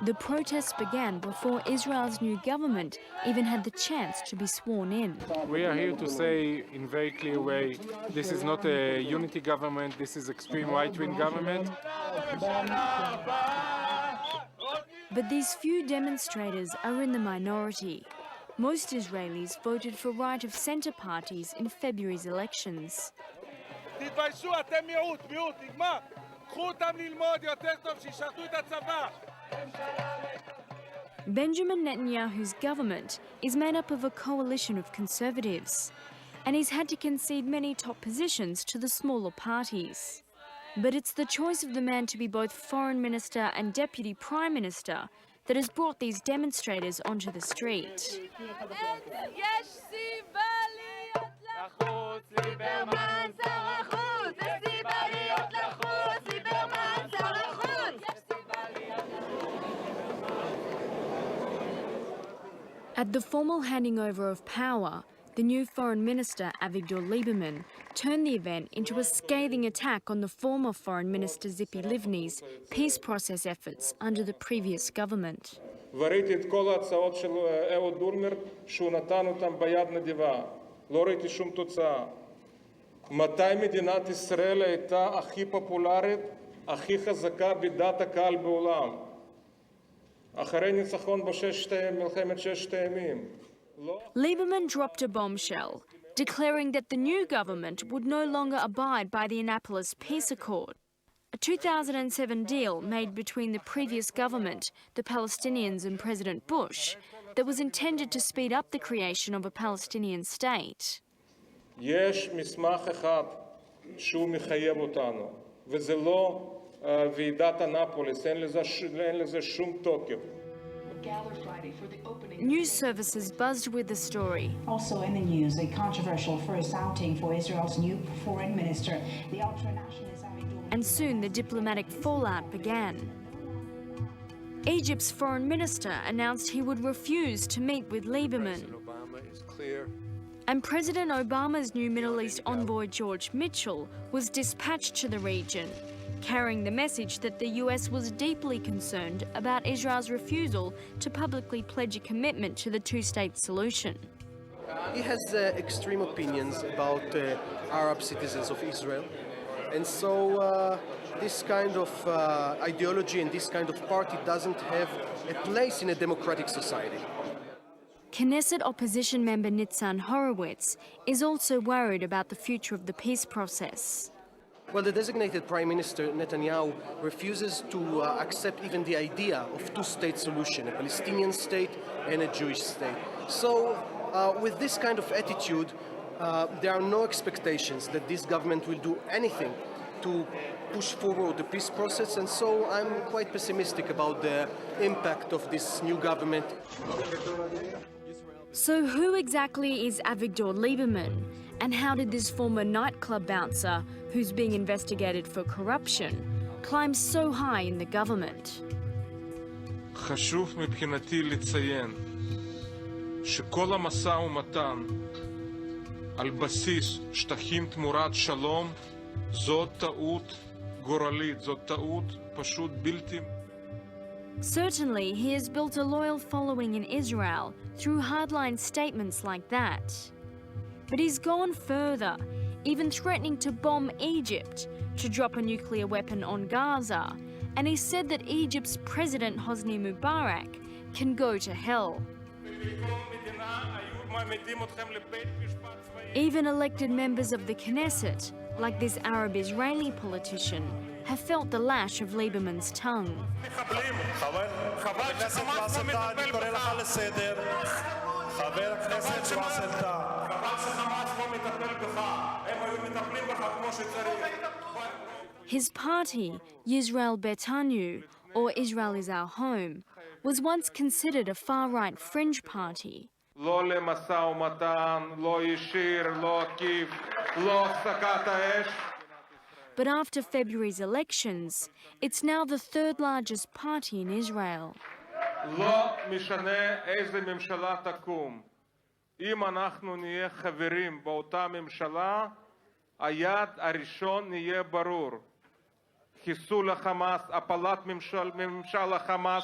The protests began before Israel's new government even had the chance to be sworn in. We are here to say in a very clear way, this is not a unity government, this is extreme right-wing government. But these few demonstrators are in the minority. Most Israelis voted for right-of-centre parties in February's elections. Benjamin Netanyahu's government is made up of a coalition of conservatives, and he's had to concede many top positions to the smaller parties. But it's the choice of the man to be both foreign minister and deputy prime minister that has brought these demonstrators onto the street. At the formal handing over of power, the new Foreign Minister, Avigdor Lieberman, turned the event into a scathing attack on the former Foreign Minister Tzipi Livni's peace process efforts under the previous government. וראיתי את כל ההצעות של אהוד אולמרט שהוא נתן אותם ביד נדיבה. לא ראיתי שום תוצאה. מתי מדינת ישראל הייתה הכי פופולרית, הכי חזקה בדעת הקהל בעולם? אחרי ניצחון במלחמת ששת הימים. Lieberman dropped a bombshell, declaring that the new government would no longer abide by the Annapolis peace accord, a 2007 deal made between the previous government, the Palestinians and President Bush, that was intended to speed up the creation of a Palestinian state. יש מסמך אחד שהוא מחייב אותנו, וזה לא ועידת אנאפוליס, אין לזה שום תוקף. News services buzzed with the story. Also in the news, a controversial first outing for Israel's new foreign minister, the ultra-nationalist Avigdor. And soon the diplomatic fallout began. Egypt's foreign minister announced he would refuse to meet with Lieberman. And President Obama's new Middle East envoy George Mitchell was dispatched to the region, carrying the message that the US was deeply concerned about Israel's refusal to publicly pledge a commitment to the two-state solution. He has extreme opinions about Arab citizens of Israel, and so this kind of ideology and this kind of party doesn't have a place in a democratic society. Knesset opposition member Nitzan Horowitz is also worried about the future of the peace process. Well, the designated Prime Minister Netanyahu refuses to accept even the idea of two-state solution, a Palestinian state and a Jewish state. So with this kind of attitude, there are no expectations that this government will do anything to push forward the peace process, and so I'm quite pessimistic about the impact of this new government. So who exactly is Avigdor Lieberman? And how did this former nightclub bouncer, who's being investigated for corruption, climb so high in the government? חשוב מבחינתי לציין שכל המשא ומתן על בסיס שטחים תמורת שלום זאת טעות גורלית, זאת טעות פשוט בלתי. Certainly, he has built a loyal following in Israel through hardline statements like that. But he's gone further, even threatening to bomb Egypt, to drop a nuclear weapon on Gaza, and he said that Egypt's President Hosni Mubarak can go to hell. Even elected members of the Knesset, like this Arab-Israeli politician, have felt the lash of Lieberman's tongue. His party, Yisrael Betanu, or Israel is Our Home, was once considered a far-right fringe party. לא למשא ומתן, לא ישיר, לא עקיף, לא הפסקת האש. But after February's elections, it's now the third largest party in Israel. לא משנה איזה ממשלה תקום. אם אנחנו נהיה חברים באותה ממשלה, היעד הראשון יהיה ברור. חיסול החמאס, הפלת ממשל החמאס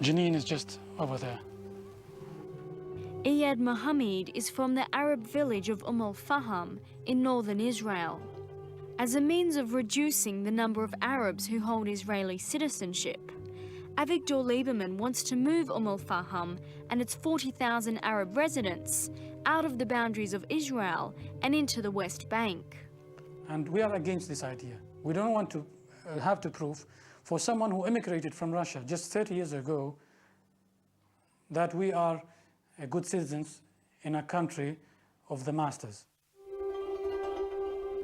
Jenin is just over there. Iyad Mohammed is from the Arab village of al-Faham in northern Israel. As a means of reducing the number of Arabs who hold Israeli citizenship, Avigdor Lieberman wants to move al-Faham and its 40,000 Arab residents out of the boundaries of Israel and into the West Bank. And we are against this idea. We don't want to have to prove for someone who immigrated from Russia just 30 years ago that we are good citizens in a country of the masters.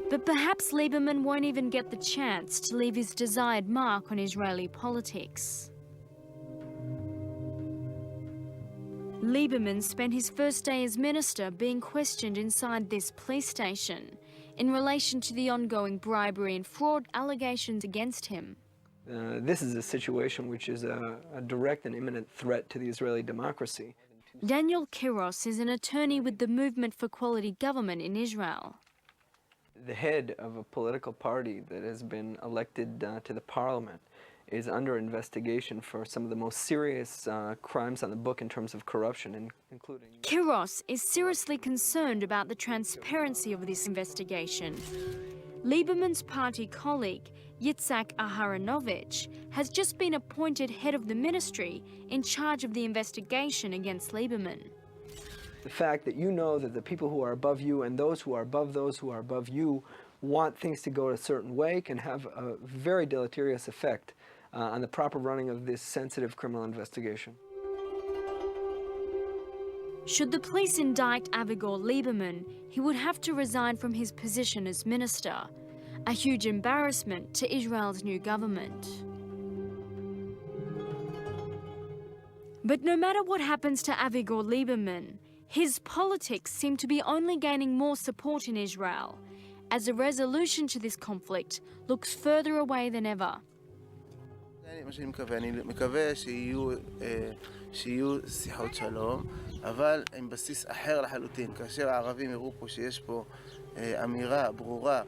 But perhaps Lieberman won't even get the chance to leave his desired mark on Israeli politics. Lieberman spent his first day as minister being questioned inside this police station in relation to the ongoing bribery and fraud allegations against him. This is a situation which is a direct and imminent threat to the Israeli democracy. Daniel Kiros is an attorney with the Movement for Quality Government in Israel. The head of a political party that has been elected to the parliament is under investigation for some of the most serious crimes on the book in terms of corruption, including... Kiros is seriously concerned about the transparency of this investigation. Lieberman's party colleague, Yitzhak Aharonovich, has just been appointed head of the ministry in charge of the investigation against Lieberman. The fact that you know that the people who are above you and those who are above those who are above you want things to go a certain way can have a very deleterious effect on the proper running of this sensitive criminal investigation. Should the police indict Avigdor Lieberman, he would have to resign from his position as minister, a huge embarrassment to Israel's new government. But no matter what happens to Avigdor Lieberman, his politics seem to be only gaining more support in Israel, as a resolution to this conflict looks further away than ever. אני מקווה שיהיו שיחות שלום, אבל עם בסיס אחר לחלוטין. כאשר הערבים יראו פה שיש פה אמירה ברורה,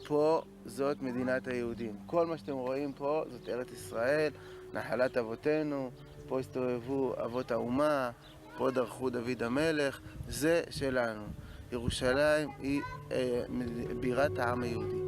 פה זאת מדינת היהודים. כל מה שאתם רואים פה זאת ארץ ישראל, נחלת אבותינו, פה הסתובבו אבות האומה, פה דרכו דוד המלך, זה שלנו. ירושלים היא בירת העם היהודי.